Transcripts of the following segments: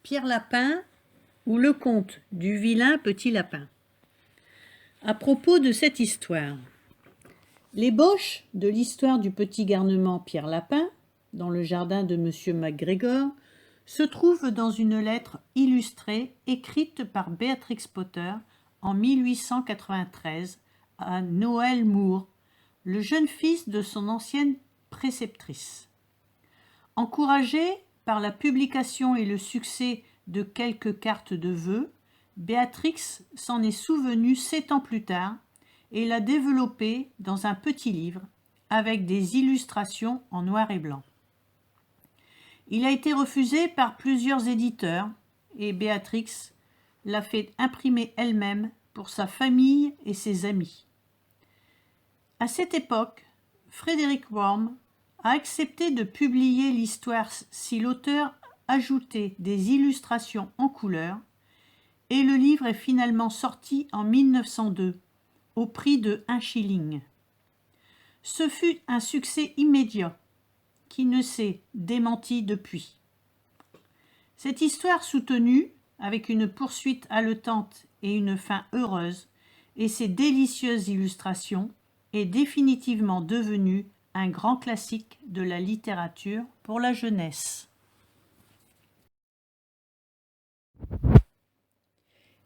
Pierre Lapin ou le conte du vilain petit lapin. À propos de cette histoire, l'ébauche de l'histoire du petit garnement Pierre Lapin, dans le jardin de M. MacGregor, se trouve dans une lettre illustrée écrite par Beatrix Potter en 1893 à Noël Moore, le jeune fils de son ancienne préceptrice. Encouragé par la publication et le succès de quelques cartes de vœux, Béatrix s'en est souvenue 7 ans plus tard et l'a développée dans un petit livre avec des illustrations en noir et blanc. Il a été refusé par plusieurs éditeurs et Béatrix l'a fait imprimer elle-même pour sa famille et ses amis. À cette époque, Frédéric Worm a accepté de publier l'histoire si l'auteur ajoutait des illustrations en couleur, et le livre est finalement sorti en 1902 au prix de 1 shilling. Ce fut un succès immédiat qui ne s'est démenti depuis. Cette histoire soutenue, avec une poursuite haletante et une fin heureuse, et ses délicieuses illustrations, est définitivement devenue un grand classique de la littérature pour la jeunesse.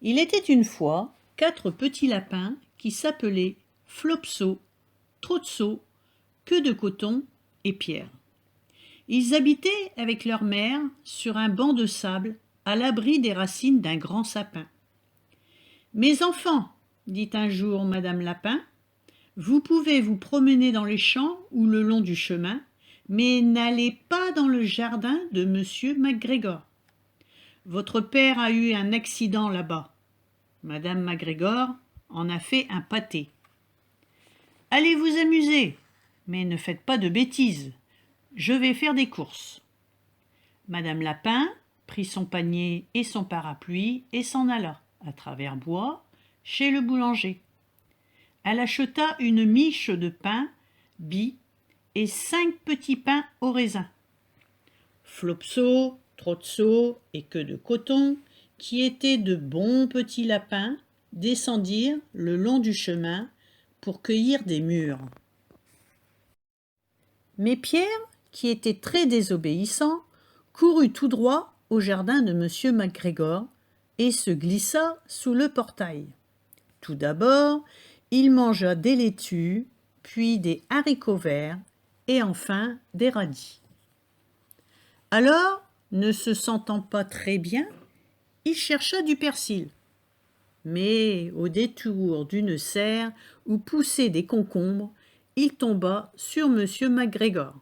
Il était une fois 4 petits lapins qui s'appelaient Flopso, Trotso, Queue de Coton et Pierre. Ils habitaient avec leur mère sur un banc de sable à l'abri des racines d'un grand sapin. « Mes enfants, dit un jour Madame Lapin, vous pouvez vous promener dans les champs ou le long du chemin, mais n'allez pas dans le jardin de Monsieur MacGregor. Votre père a eu un accident là-bas. Madame MacGregor en a fait un pâté. Allez vous amuser, mais ne faites pas de bêtises. Je vais faire des courses. » Madame Lapin prit son panier et son parapluie et s'en alla, à travers bois, chez le boulanger. Elle acheta une miche de pain bis et 5 petits pains au raisin. Flopso, Trotso et Queue de Coton, qui étaient de bons petits lapins, descendirent le long du chemin pour cueillir des mûres. Mais Pierre, qui était très désobéissant, courut tout droit au jardin de M. MacGregor et se glissa sous le portail. Tout d'abord, il mangea des laitues, puis des haricots verts et enfin des radis. Alors, ne se sentant pas très bien, il chercha du persil. Mais au détour d'une serre où poussaient des concombres, il tomba sur M. MacGregor.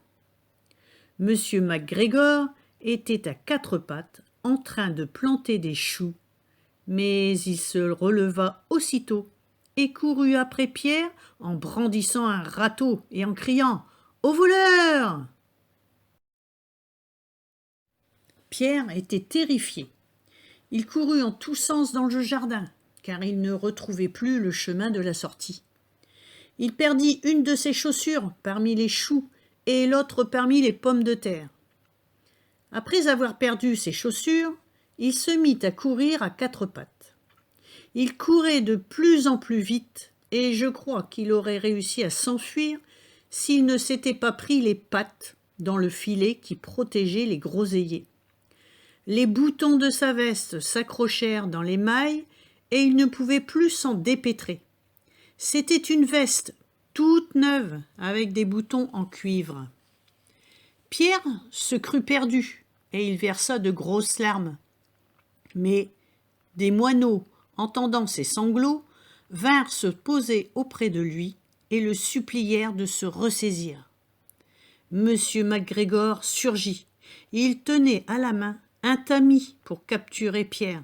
M. MacGregor était à 4 pattes en train de planter des choux, mais il se releva aussitôt et courut après Pierre en brandissant un râteau et en criant « Au voleur !» Pierre était terrifié. Il courut en tous sens dans le jardin, car il ne retrouvait plus le chemin de la sortie. Il perdit une de ses chaussures parmi les choux et l'autre parmi les pommes de terre. Après avoir perdu ses chaussures, il se mit à courir à 4 pattes. Il courait de plus en plus vite, et je crois qu'il aurait réussi à s'enfuir s'il ne s'était pas pris les pattes dans le filet qui protégeait les groseilliers. Les boutons de sa veste s'accrochèrent dans les mailles et il ne pouvait plus s'en dépêtrer. C'était une veste toute neuve avec des boutons en cuivre. Pierre se crut perdu et il versa de grosses larmes. Mais des moineaux, entendant ses sanglots, vinrent se poser auprès de lui et le supplièrent de se ressaisir. Monsieur MacGregor surgit. Il tenait à la main un tamis pour capturer Pierre,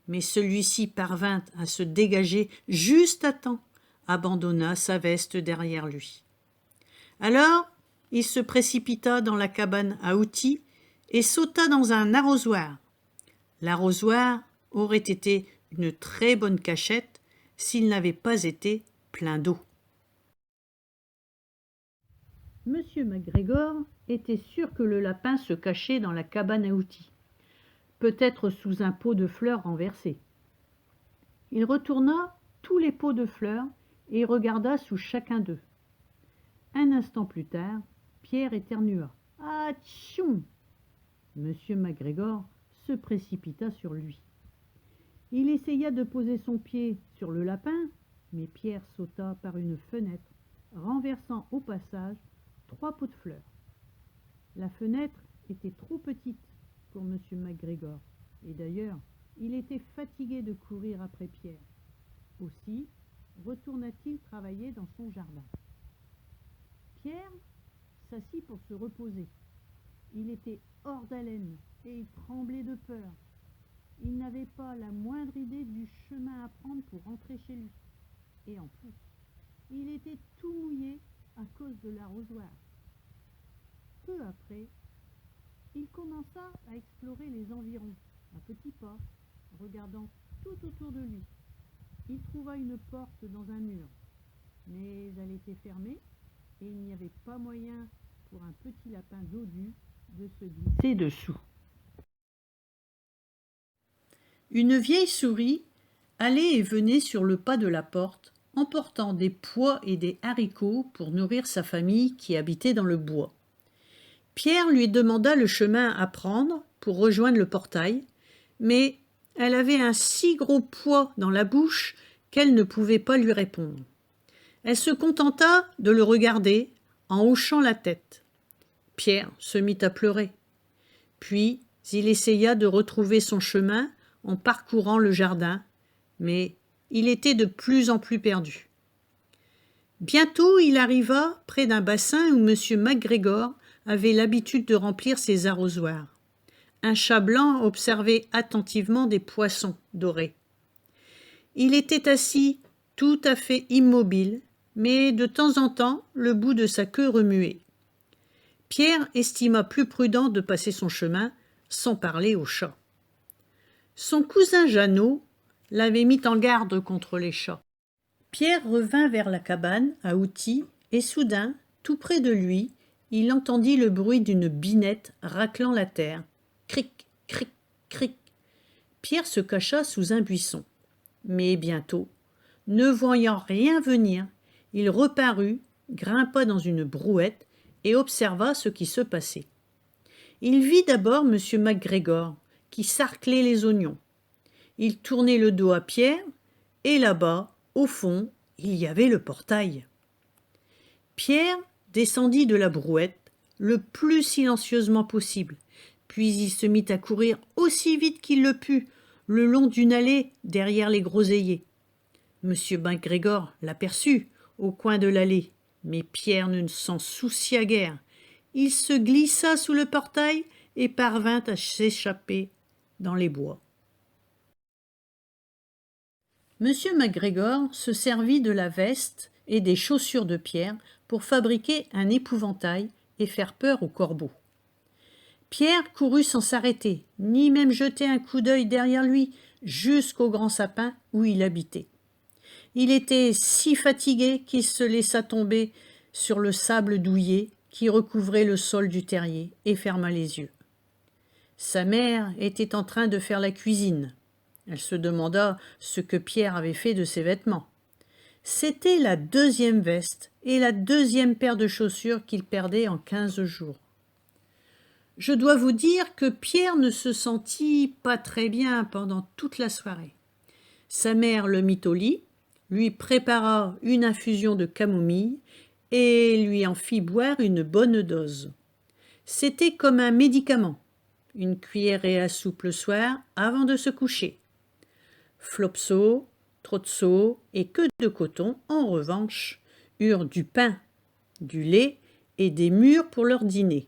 mais celui-ci parvint à se dégager juste à temps, abandonna sa veste derrière lui. Alors, il se précipita dans la cabane à outils et sauta dans un arrosoir. L'arrosoir aurait été une très bonne cachette s'il n'avait pas été plein d'eau. Monsieur MacGregor était sûr que le lapin se cachait dans la cabane à outils. peut-être sous un pot de fleurs renversé. Il retourna tous les pots de fleurs et regarda sous chacun d'eux. Un instant plus tard, Pierre éternua. « Atchoum !» Monsieur McGregor se précipita sur lui. Il essaya de poser son pied sur le lapin, mais Pierre sauta par une fenêtre, renversant au passage 3 pots de fleurs. La fenêtre était trop petite pour monsieur McGregor, et d'ailleurs, il était fatigué de courir après Pierre. Aussi, retourna-t-il travailler dans son jardin. Pierre s'assit pour se reposer. Il était hors d'haleine et il tremblait de peur. Il n'avait pas la moindre idée du chemin à prendre pour rentrer chez lui. Et en plus, il était tout mouillé à cause de l'arrosoir. Peu après, il commença à explorer les environs, à petits pas, regardant tout autour de lui. Il trouva une porte dans un mur, mais elle était fermée et il n'y avait pas moyen pour un petit lapin dodu de se glisser dessous. Une vieille souris allait et venait sur le pas de la porte, emportant des pois et des haricots pour nourrir sa famille qui habitait dans le bois. Pierre lui demanda le chemin à prendre pour rejoindre le portail, mais elle avait un si gros pois dans la bouche qu'elle ne pouvait pas lui répondre. Elle se contenta de le regarder en hochant la tête. Pierre se mit à pleurer. Puis il essaya de retrouver son chemin en parcourant le jardin, mais il était de plus en plus perdu. Bientôt il arriva près d'un bassin où monsieur McGregor avait l'habitude de remplir ses arrosoirs. Un chat blanc observait attentivement des poissons dorés. Il était assis tout à fait immobile, mais de temps en temps le bout de sa queue remuait. Pierre estima plus prudent de passer son chemin sans parler au chat. Son cousin Jeannot l'avait mis en garde contre les chats. Pierre revint vers la cabane à outils et soudain, tout près de lui, il entendit le bruit d'une binette raclant la terre. Cric, cric, cric. Pierre se cacha sous un buisson. Mais bientôt, ne voyant rien venir, il reparut, grimpa dans une brouette et observa ce qui se passait. Il vit d'abord M. McGregor, qui sarclait les oignons. Il tournait le dos à Pierre, et là-bas, au fond, il y avait le portail. Pierre descendit de la brouette le plus silencieusement possible, puis il se mit à courir aussi vite qu'il le put, le long d'une allée derrière les groseilliers. M. McGregor l'aperçut au coin de l'allée, mais Pierre ne s'en soucia guère. Il se glissa sous le portail et parvint à s'échapper dans les bois. M. McGregor se servit de la veste et des chaussures de Pierre pour fabriquer un épouvantail et faire peur aux corbeaux. Pierre courut sans s'arrêter, ni même jeter un coup d'œil derrière lui, jusqu'au grand sapin où il habitait. Il était si fatigué qu'il se laissa tomber sur le sable douillet qui recouvrait le sol du terrier et ferma les yeux. Sa mère était en train de faire la cuisine. Elle se demanda ce que Pierre avait fait de ses vêtements. C'était la 2e veste et la 2e paire de chaussures qu'il perdait en 15 jours. Je dois vous dire que Pierre ne se sentit pas très bien pendant toute la soirée. Sa mère le mit au lit, lui prépara une infusion de camomille et lui en fit boire une bonne dose. C'était comme un médicament, une cuillerée à soupe le soir avant de se coucher. Flopso, Trotso et Queue de Coton, en revanche, eurent du pain, du lait et des mûres pour leur dîner.